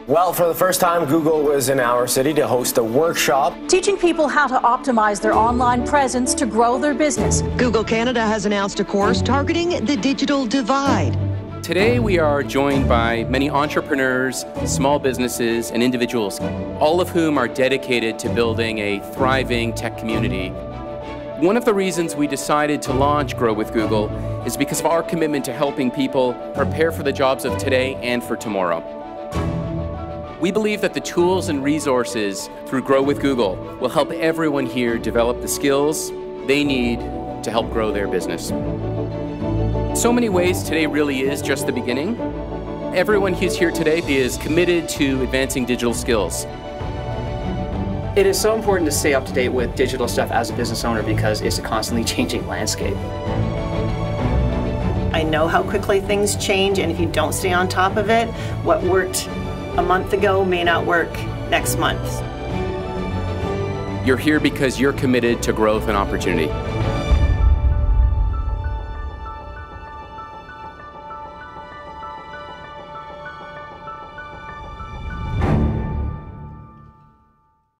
Well, for the first time, Google was in our city to host a workshop teaching people how to optimize their online presence to grow their business. Google Canada has announced a course targeting the digital divide. Today we are joined by many entrepreneurs, small businesses, and individuals, all of whom are dedicated to building a thriving tech community. One of the reasons we decided to launch Grow with Google is because of our commitment to helping people prepare for the jobs of today and for tomorrow. We believe that the tools and resources through Grow with Google will help everyone here develop the skills they need to help grow their business. So many ways today really is just the beginning. Everyone who's here today is committed to advancing digital skills. It is so important to stay up to date with digital stuff as a business owner because it's a constantly changing landscape. I know how quickly things change, and if you don't stay on top of it, what worked a month ago may not work next month. You're here because you're committed to growth and opportunity.